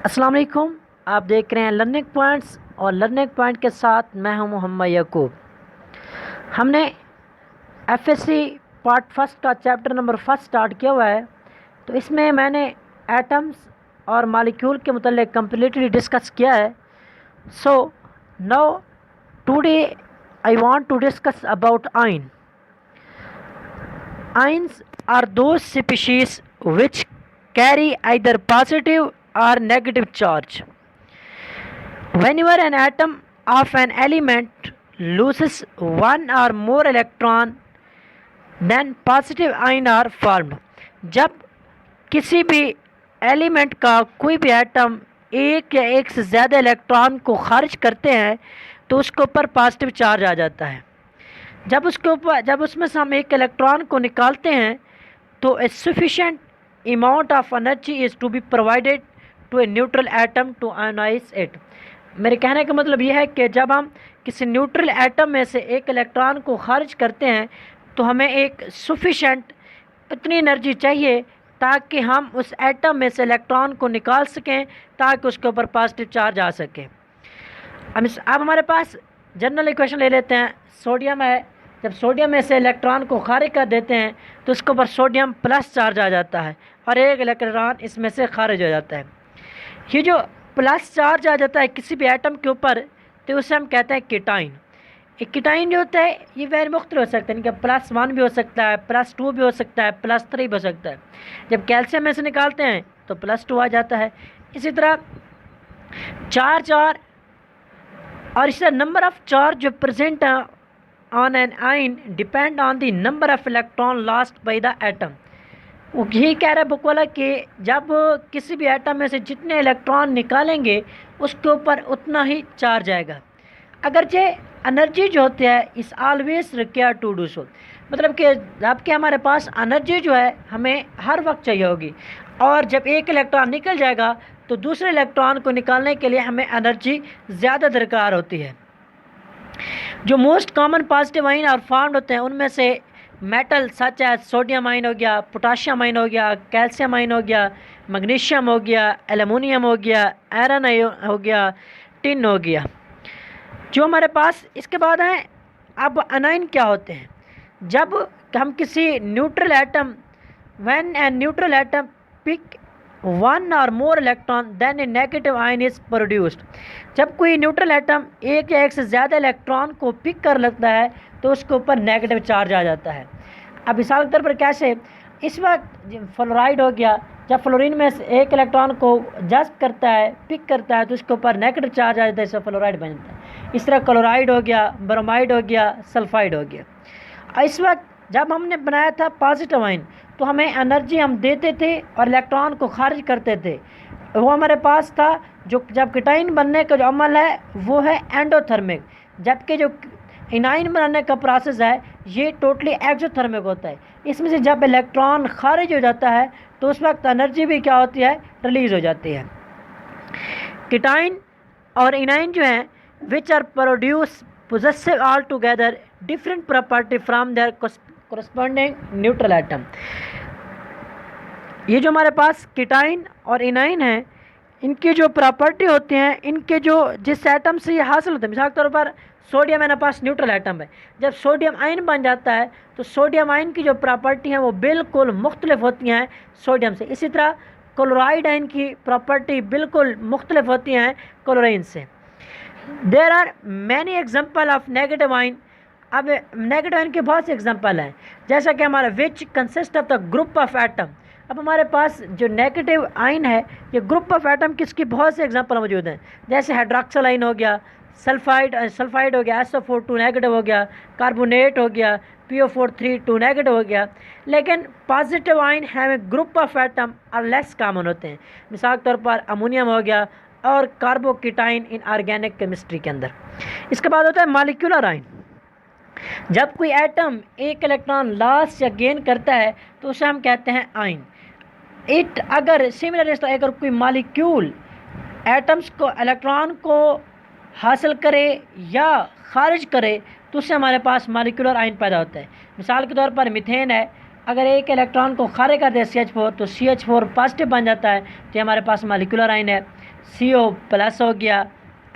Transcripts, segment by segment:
अस्सलाम वालेकुम। आप देख रहे हैं लर्निंग पॉइंट्स और लर्निंग पॉइंट के साथ मैं हूं मोहम्मद याकूब। हमने एफएससी पार्ट फर्स्ट का चैप्टर नंबर फर्स्ट स्टार्ट किया हुआ है। तो इसमें मैंने एटम्स और मॉलिक्यूल के मुतालिक कम्प्लीटली डिस्कस किया है। So now today I want to discuss about ion. Ions are those species which carry either positive or negative charge. Whenever an atom of an element loses one or more electron, then positive ion are formed. जब किसी भी element का कोई भी atom एक या एक से ज़्यादा इलेक्ट्रॉन को खारिज करते हैं तो उसके ऊपर पॉजिटिव चार्ज आ जाता है। जब उसमें से हम एक इलेक्ट्रॉन को निकालते हैं तो a sufficient amount of energy is to be provided to a neutral atom to ionise it. मेरे कहने का मतलब यह है कि जब हम किसी न्यूट्रल एटम में से एक इलेक्ट्रॉन को खारिज करते हैं तो हमें एक सफिशिएंट इतनी एनर्जी चाहिए ताकि हम उस एटम में से इलेक्ट्रॉन को निकाल सकें ताकि उसके ऊपर पॉजिटिव चार्ज आ सके। अब हमारे पास जनरल इक्वेशन ले लेते हैं। सोडियम है, जब सोडियम में से इलेक्ट्रॉन को खारिज कर देते हैं तो उसके ऊपर सोडियम प्लस चार्ज आ जाता है और एक इलेक्ट्रॉन इसमें से खारिज हो जाता है। ये जो प्लस चार्ज आ जाता है किसी भी एटम के ऊपर तो उसे हम कहते हैं कीटाइन। एक कीटाइन जो होता है ये वेरी मुख्तलिफ हो सकता है, इनका +1 भी हो सकता है, +2 भी हो सकता है, +3 भी हो सकता है। जब कैल्शियम में से निकालते हैं तो +2 आ जाता है। इसी तरह चार्ज और इसी तरह नंबर ऑफ चार्ज जो present on an ion depend on the number of electron lost by the atom. वो यही कह रहा है बुक वाला कि जब किसी भी एटम में से जितने इलेक्ट्रॉन निकालेंगे उसके ऊपर उतना ही चार्ज आएगा। अगर जे एनर्जी जो होती है इस always require to do so, मतलब कि जबकि हमारे पास एनर्जी जो है हमें हर वक्त चाहिए होगी और जब एक इलेक्ट्रॉन निकल जाएगा तो दूसरे इलेक्ट्रॉन को निकालने के लिए हमें एनर्जी ज़्यादा दरकार होती है। जो मोस्ट कॉमन पॉजिटिव आयन और फॉर्म्ड होते हैं उनमें से मेटल सच है सोडियम आयन हो गया, पोटाशियम आयन हो गया, कैल्शियम आयन हो गया, मैग्नीशियम हो गया, एल्युमिनियम हो गया, आयरन हो गया, टिन हो गया जो हमारे पास। इसके बाद हैं अब अनाइन क्या होते हैं। जब हम किसी neutral atom when a neutral atom pick one और more electron then a negative ion is produced. जब कोई न्यूट्रल एटम एक या एक से ज़्यादा इलेक्ट्रॉन को पिक कर लेता है तो उसके ऊपर नेगेटिव चार्ज आ जाता है। अब मिसाल के तौर पर कैसे, इस वक्त फ्लोराइड हो गया, जब फ्लोरीन में से एक इलेक्ट्रॉन को जज्ब करता है पिक करता है तो उसके ऊपर नेगेटिव चार्ज आ जाता है, इससे फ्लोराइड बन जाता है। इस तरह क्लोराइड हो गया, ब्रोमाइड हो गया, सल्फाइड हो गया। इस वक्त जब हमने बनाया था पॉजिटिव आयन तो हमें एनर्जी हम देते थे और इलेक्ट्रॉन को खारिज करते थे, वो हमारे पास था। जो जब कीटाइन बनने का जो अमल है वो है एंडोथर्मिक, जबकि जो इनाइन बनाने का प्रोसेस है ये टोटली एक्सोथर्मिक होता है। इसमें से जब इलेक्ट्रॉन खारिज हो जाता है तो उस वक्त एनर्जी भी क्या होती है, रिलीज़ हो जाती है। कीटाइन और इनाइन जो हैं which are produce possessive altogether different property from their corresponding neutral atom। ये जो हमारे पास कीटाइन और इनाइन है इनकी जो प्रॉपर्टी होती हैं, इनके जो जिस एटम से ये हासिल होते हैं, मिसाल के तौर पर सोडियम मेरे पास न्यूट्रल एटम है, जब सोडियम आयन बन जाता है तो सोडियम आयन की जो प्रॉपर्टी हैं वो बिल्कुल मुख्तलिफ होती हैं सोडियम से। इसी तरह क्लोराइड आयन की प्रॉपर्टी बिल्कुल मुख्तलिफ होती हैं क्लोरीन से। There are many example of negative ion. अब नेगेटिव आयन के बहुत से एग्जाम्पल हैं, जैसा कि हमारा which consist of the group of atom. अब हमारे पास जो नेगेटिव आयन है ये ग्रुप ऑफ एटम किसकी बहुत से एग्जाम्पल मौजूद हैं, जैसे हाइड्रोक्सिल आयन हो गया, सल्फाइड हो गया, SO4 2 नेगेटिव हो गया, कार्बोनेट हो गया, PO4 3 2 नेगेटिव हो गया। लेकिन पॉजिटिव आयन है ग्रुप ऑफ एटम और लेस कॉमन होते हैं, मिसाल के तौर पर अमोनियम हो गया और कार्बोकीटाइन इन ऑर्गेनिक केमिस्ट्री के अंदर। इसके बाद होता है मॉलिक्यूलर आयन। जब कोई एटम एक इलेक्ट्रॉन लॉस या गेन करता है तो उसे हम कहते हैं आयन। अगर सिमिलर अगर कोई मॉलिक्यूल एटम्स को इलेक्ट्रॉन को हासिल करे या खारिज करे तो उससे हमारे पास मॉलिक्यूलर आयन पैदा होता है। मिसाल के तौर पर मीथेन है, अगर एक इलेक्ट्रॉन को खारिज कर दे CH4 तो CH4 पॉजिटिव बन जाता है, तो हमारे पास मॉलिक्यूलर आयन है। CO प्लस हो गया,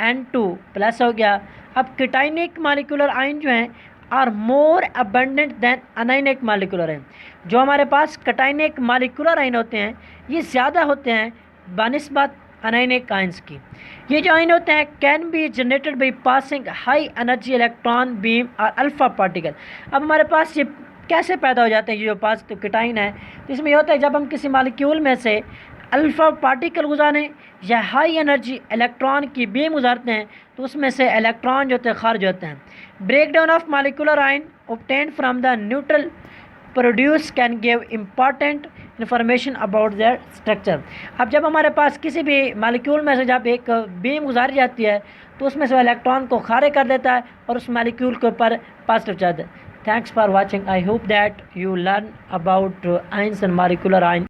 N2 प्लस हो गया। अब केटाइनिक मालिकुलर आयन जो हैं are more abundant than anionic molecular ion. जो हमारे पास केटाइनिक मालिकुलर आयन होते हैं ये ज़्यादा होते हैं बनिस्बत अनाइनिक आयन्स की। ये जो आयन होते हैं can be generated by passing high energy electron beam और अल्फ़ा पार्टिकल। अब हमारे पास ये कैसे पैदा हो जाते हैं, ये जो पास तो केटाइन है, तो इसमें ये होता है जब हम किसी मालिक्यूल में से अल्फ़ा पार्टिकल गुजारें या हाई एनर्जी इलेक्ट्रॉन की बीम गुजारते हैं तो उसमें से इलेक्ट्रॉन जो होते हैं खारिज होते हैं। Break down of molecular ion obtained from the neutral produce can give important information about their structure. अब जब हमारे पास किसी भी मालिक्यूल में से जब एक बीम गुजारी जाती है तो उसमें से इलेक्ट्रॉन को खारिज कर देता है और उस मालिक्यूल के ऊपर पॉजिटिव चार्ज है। Thanks for watching. I hope that you learn about ions and molecular ions.